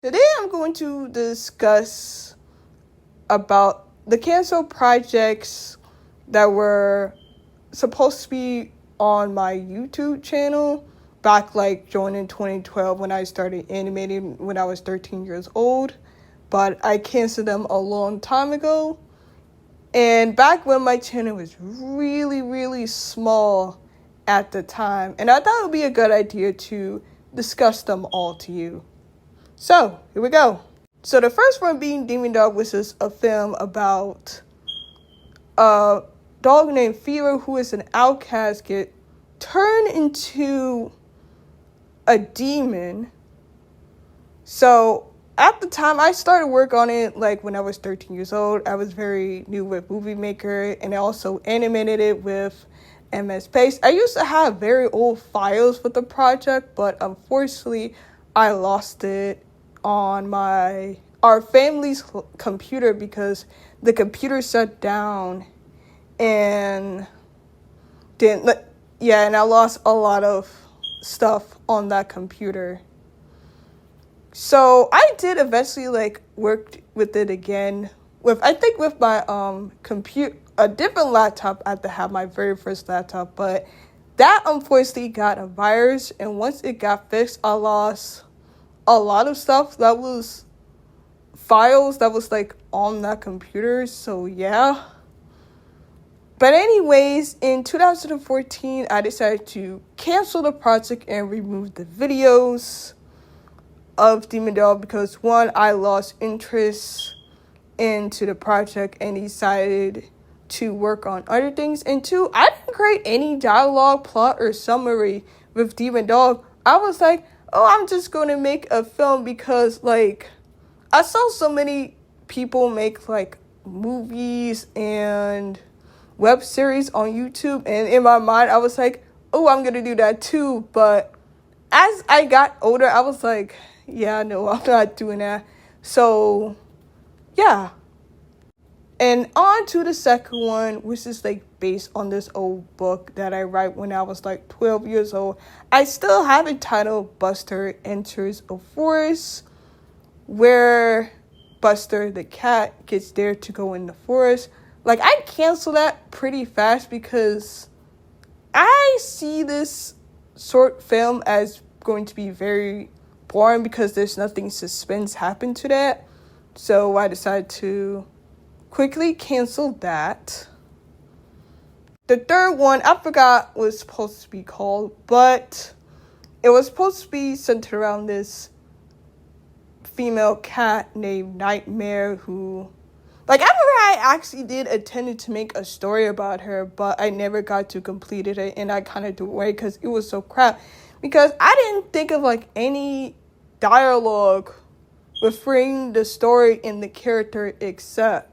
Today I'm going to discuss about the canceled projects that were supposed to be on my YouTube channel back joining 2012 when I started animating when I was 13 years old, but I canceled them a long time ago. And back when my channel was really, really small at the time, and I thought it would be a good idea to discuss them all to you. So, here we go. So the first one being Demon Dog, which is a film about a dog named Fever who is an outcast get turned into a demon. So at the time I started work on it when I was 13 years old. I was very new with Movie Maker, and I also animated it with MS Paint. I used to have very old files with the project, but unfortunately I lost it on our family's computer because the computer shut down and and I lost a lot of stuff on that computer. So I did eventually work with it again with my computer, a different laptop. I had to have my very first laptop, but that unfortunately got a virus, and once it got fixed, I lost a lot of stuff that was files that was on that computer. So yeah. But anyways, in 2014, I decided to cancel the project and remove the videos of Demon Dog because one, I lost interest into the project and decided to work on other things, and two, I didn't create any dialogue, plot, or summary with Demon Dog. I was like, oh, I'm just going to make a film because I saw so many people make movies and web series on YouTube, and in my mind I was like, oh, I'm gonna do that too. But as I got older, I was like, yeah, no, I'm not doing that. So yeah. And on to the second one, which is based on this old book that I write when I was 12 years old. I still have it titled Buster Enters a Forest, where Buster the cat gets there to go in the forest. I canceled that pretty fast because I see this short film as going to be very boring because there's nothing suspense happen to that. So I decided to quickly cancel that. The third one, I forgot what it's supposed to be called, but it was supposed to be centered around this female cat named Nightmare who, I remember I actually did intended to make a story about her, but I never got to complete it, and I kind of threw it away because it was so crap. Because I didn't think of any dialogue referring the story and the character itself.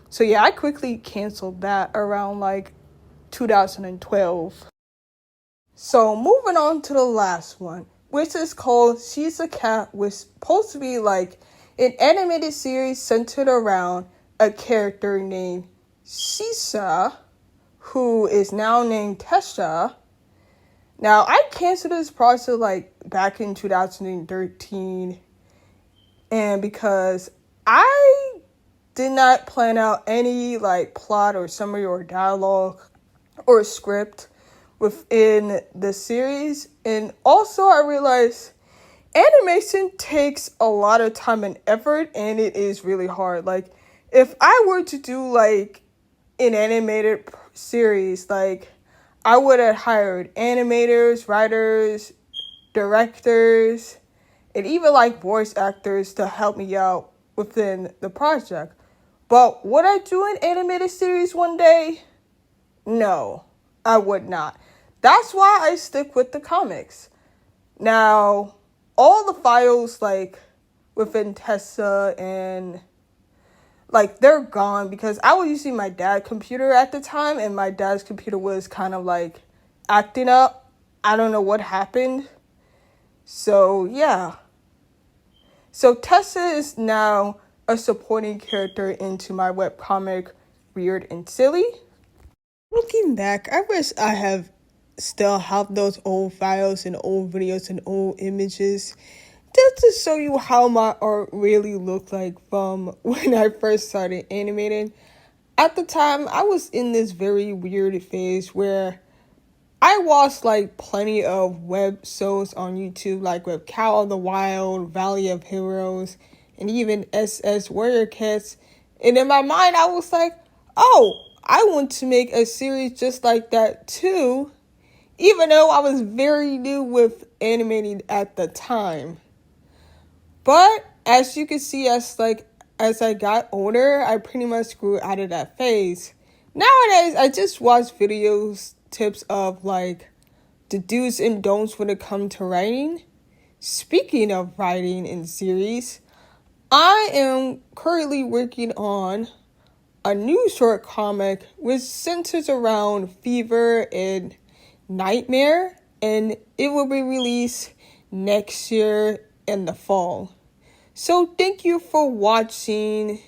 So yeah, I quickly canceled that around 2012. So moving on to the last one, which is called She's a Cat, which is supposed to be an animated series centered around a character named Tessa, who is now named Tessa. Now, I canceled this project back in 2013, and because I did not plan out any plot or summary or dialogue or script within the series, and also I realized animation takes a lot of time and effort, and it is really hard. If I were to do an animated series, I would have hired animators, writers, directors, and even voice actors to help me out within the project. But would I do an animated series one day? No, I would not. That's why I stick with the comics. Now, all the files within Tessa and they're gone because I was using my dad's computer at the time, and my dad's computer was kind of acting up. I don't know what happened. So yeah. So Tessa is now a supporting character into my webcomic Weird and Silly. Looking back, I wish I have still have those old files and old videos and old images just to show you how my art really looked like from when I first started animating. At the time, I was in this very weird phase where I watched like plenty of web shows on YouTube, like with Cow of the Wild, Valley of Heroes, and even SS Warrior Cats. And in my mind, I was like, oh, I want to make a series just like that too, even though I was very new with animating at the time. But as you can see, as I got older, I pretty much grew out of that phase. Nowadays, I just watch tips of like the do's and don'ts when it comes to writing. Speaking of writing in series, I am currently working on a new short comic which centers around fever and nightmare, and it will be released next year in the fall. So thank you for watching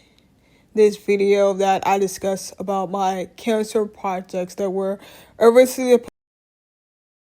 this video that I discussed about my cancer projects that were originally